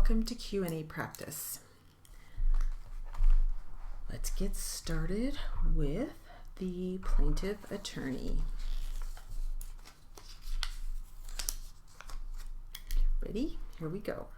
welcome to Q&A practice. Let's get started with the plaintiff attorney. Ready? Here we go.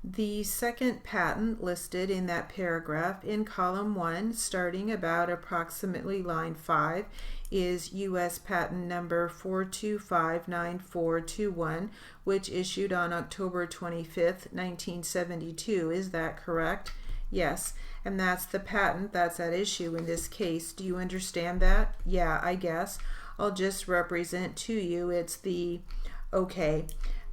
The second patent listed in that paragraph in column 1, starting about approximately line 5, is U.S. patent number 4259421, which issued on October 25th, 1972. Is that correct? Yes, and that's the patent that's at issue in this case. Do you understand that? Yeah, I guess. I'll just represent to you it's the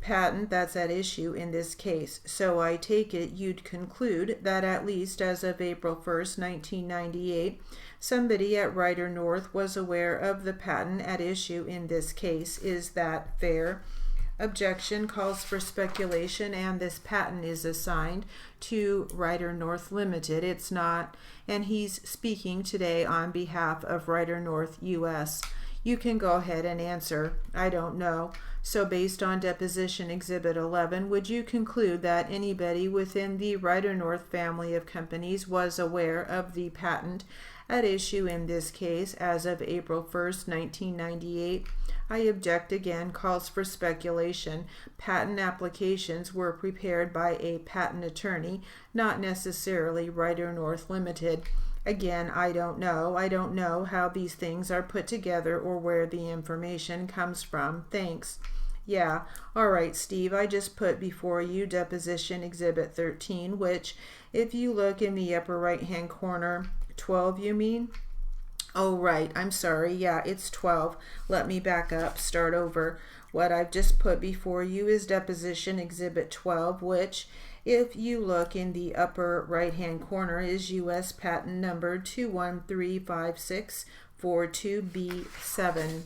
patent that's at issue in this case. So I take it you'd conclude that at least as of April 1st, 1998, somebody at Ryder North was aware of the patent at issue in this case. Is that fair? Objection calls for speculation, and this patent is assigned to Ryder North Limited. It's not, and he's speaking today on behalf of Ryder North US. You can go ahead and answer, I don't know. So based on Deposition Exhibit 11, would you conclude that anybody within the Ryder North family of companies was aware of the patent at issue in this case as of April 1st, 1998? I object again, calls for speculation. Patent applications were prepared by a patent attorney, not necessarily Ryder North Limited. Again, I don't know. I don't know how these things are put together or where the information comes from. Thanks. Yeah, all right, Steve, I just put before you Deposition Exhibit 13, which, if you look in the upper right-hand corner, 12 you mean? Oh, right, I'm sorry. Yeah, it's 12. Let me back up, start over. What I've just put before you is Deposition Exhibit 12, which, if you look in the upper right-hand corner, is U.S. patent number 2135642B7.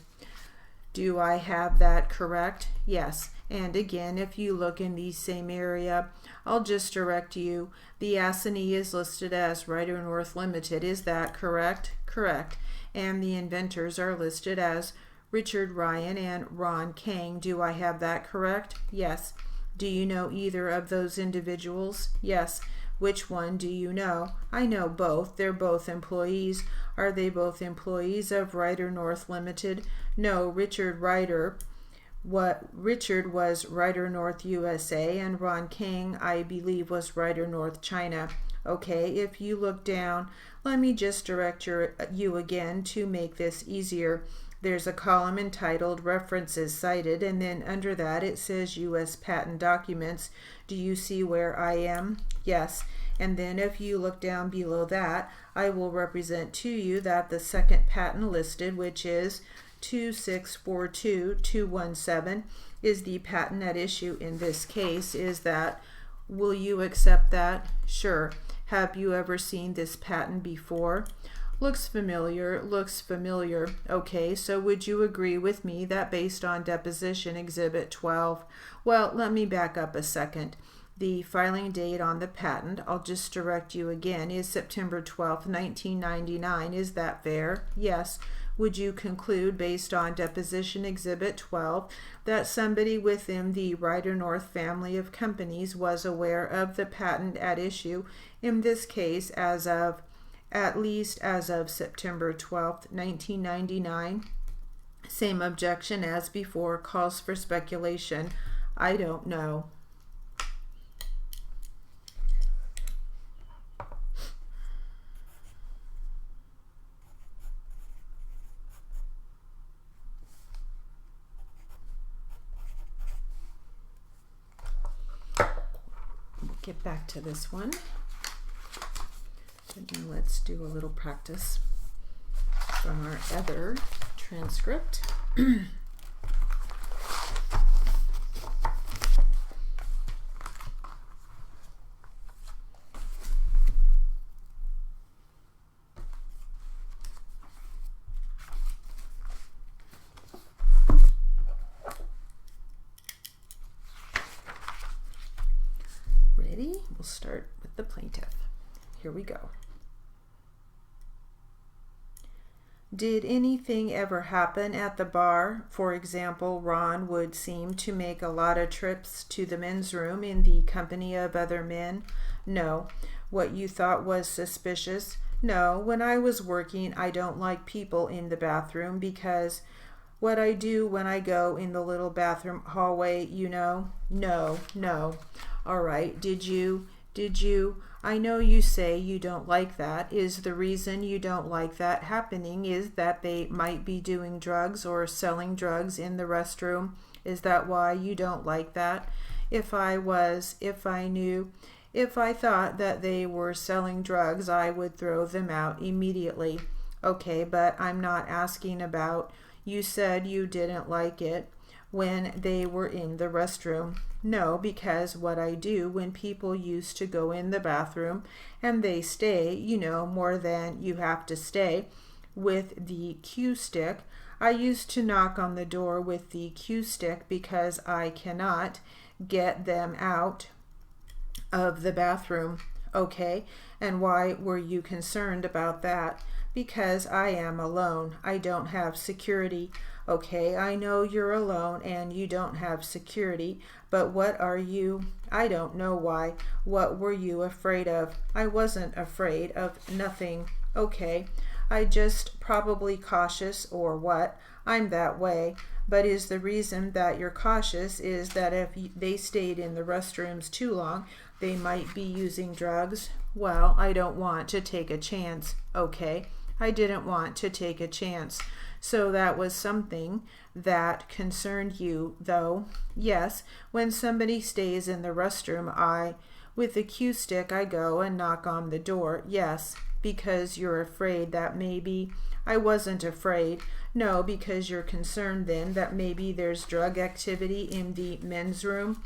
Do I have that correct? Yes. And again, if you look in the same area, I'll just direct you. The assignee is listed as Ryder North Limited. Is that correct? Correct. And the inventors are listed as Richard Ryan and Ron Kang. Do I have that correct? Yes. Do you know either of those individuals? Yes. Which one do you know? I know both. They're both employees. Are they both employees of Ryder North Limited? No, Richard was Ryder North USA, and Ron Kang, I believe, was Ryder North China. Okay, if you look down, let me just direct you again to make this easier. There's a column entitled References Cited, and then under that it says U.S. Patent Documents. Do you see where I am? Yes. And then if you look down below that, I will represent to you that the second patent listed, which is 2642217, is the patent at issue in this case. Is that, will you accept that? Sure. Have you ever seen this patent before? Looks familiar, looks familiar. Okay, so would you agree with me that based on Deposition Exhibit 12, well, let me back up a second. The filing date on the patent, I'll just direct you again, is September 12th, 1999. Is that fair? Yes. Would you conclude, based on Deposition Exhibit 12, that somebody within the Ryder North family of companies was aware of the patent at issue, in this case at least as of September 12th, 1999? Same objection as before, calls for speculation. I don't know. Get back to this one. And now let's do a little practice from our other transcript. Ready? We'll start with the plaintiff. Here we go. Did anything ever happen at the bar? For example, Ron would seem to make a lot of trips to the men's room in the company of other men. No. What you thought was suspicious? No. When I was working, I don't like people in the bathroom because what I do when I go in the little bathroom hallway, you know? No. All right. Did you? I know you say you don't like that. Is the reason you don't like that happening is that they might be doing drugs or selling drugs in the restroom? Is that why you don't like that? If I thought that they were selling drugs, I would throw them out immediately. Okay, but I'm not asking about, you said you didn't like it when they were in the restroom. No, because what I do when people used to go in the bathroom and they stay, you know, more than you have to stay with the cue stick, I used to knock on the door with the cue stick because I cannot get them out of the bathroom. Okay, and why were you concerned about that? Because I am alone. I don't have security. Okay, I know you're alone and you don't have security, but what are you? I don't know why. What were you afraid of? I wasn't afraid of nothing. Okay, I just probably cautious or what? I'm that way. But is the reason that you're cautious is that if they stayed in the restrooms too long, they might be using drugs? Well, I don't want to take a chance. Okay, I didn't want to take a chance. So that was something that concerned you, though. Yes, when somebody stays in the restroom, with the cue stick, I go and knock on the door. Yes, because you're afraid that maybe. I wasn't afraid. No, because you're concerned then that maybe there's drug activity in the men's room.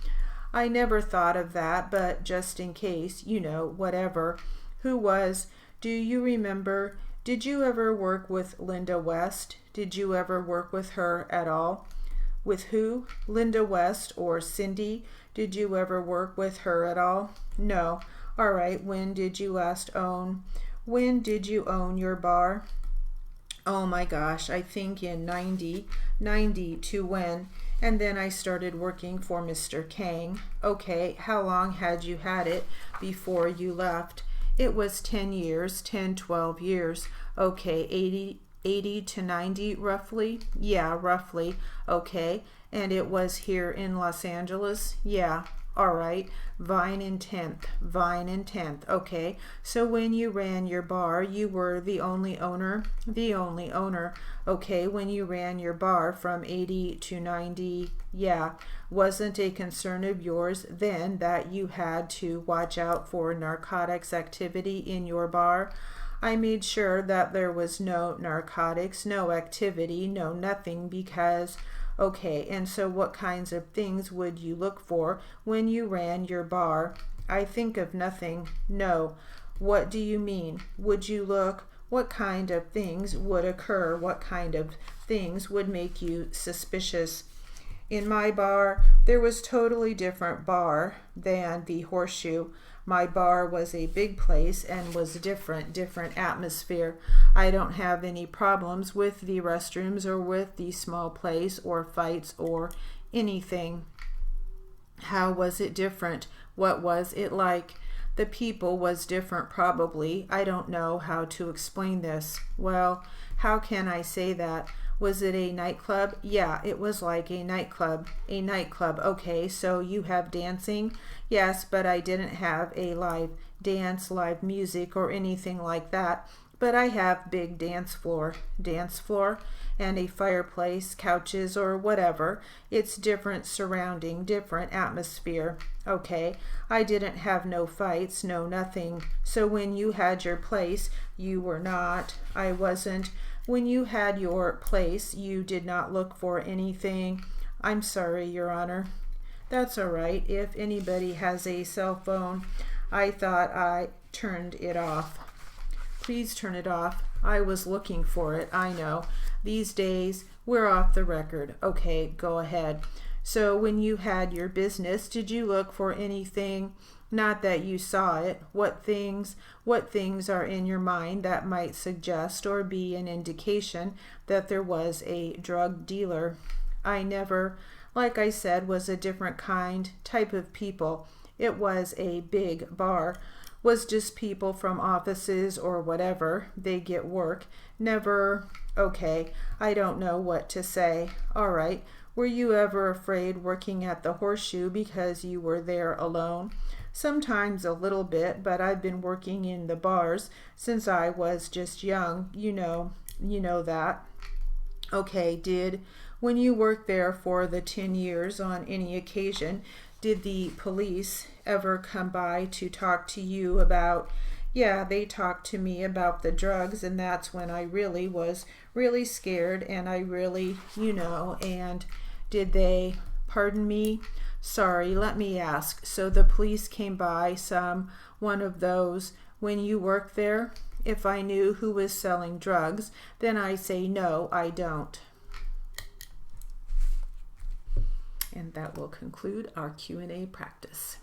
I never thought of that, but just in case, you know, whatever. Who was? Do you remember? Did you ever work with Linda West? Did you ever work with her at all? With who? Linda West or Cindy? Did you ever work with her at all? No. All right. When did you own your bar? Oh my gosh, I think in 90 to when? And then I started working for Mr. Kang. Okay, how long had you had it before you left? It was 10 years, 12 years. Okay, 80 to 90 roughly? Yeah, roughly. Okay, and it was here in Los Angeles? Yeah. All right, Vine and 10th. Okay, so when you ran your bar, you were the only owner? The only owner. Okay, when you ran your bar from 80 to 90, yeah. Wasn't a concern of yours then that you had to watch out for narcotics activity in your bar? I made sure that there was no narcotics, no activity, no nothing because... Okay, and so what kinds of things would you look for when you ran your bar? I think of nothing. No. What do you mean? Would you look? What kind of things would occur? What kind of things would make you suspicious? In my bar, there was totally different bar than the Horseshoe. My bar was a big place and was different atmosphere. I don't have any problems with the restrooms or with the small place or fights or anything. How was it different? What was it like? The people was different probably. I don't know how to explain this. Well, how can I say that? Was it a nightclub? Yeah, it was like a nightclub. A nightclub. Okay, so you have dancing? Yes, but I didn't have a live dance, live music, or anything like that. But I have big dance floor, and a fireplace, couches, or whatever. It's different surrounding, different atmosphere. Okay, I didn't have no fights, no nothing. So when you had your place, you were not. I wasn't. When you had your place, you did not look for anything. I'm sorry, Your Honor. That's all right. If anybody has a cell phone, I thought I turned it off. Please turn it off. I was looking for it. I know. These days, we're off the record. Okay, go ahead. So when you had your business, did you look for anything? Not that you saw it. What things are in your mind that might suggest or be an indication that there was a drug dealer? I never, like I said, was a different type of people. It was a big bar. Was just people from offices or whatever. They get work. Never, okay, I don't know what to say. All right. Were you ever afraid working at the Horseshoe because you were there alone? Sometimes a little bit, but I've been working in the bars since I was just young. You know that. Okay, when you worked there for the 10 years on any occasion, did the police ever come by to talk to you about? Yeah, they talked to me about the drugs, and that's when I really was really scared, and I really, and did they, pardon me? Sorry, let me ask. So the police came by one of those when you worked there? If I knew who was selling drugs, then I say no, I don't. And that will conclude our Q&A practice.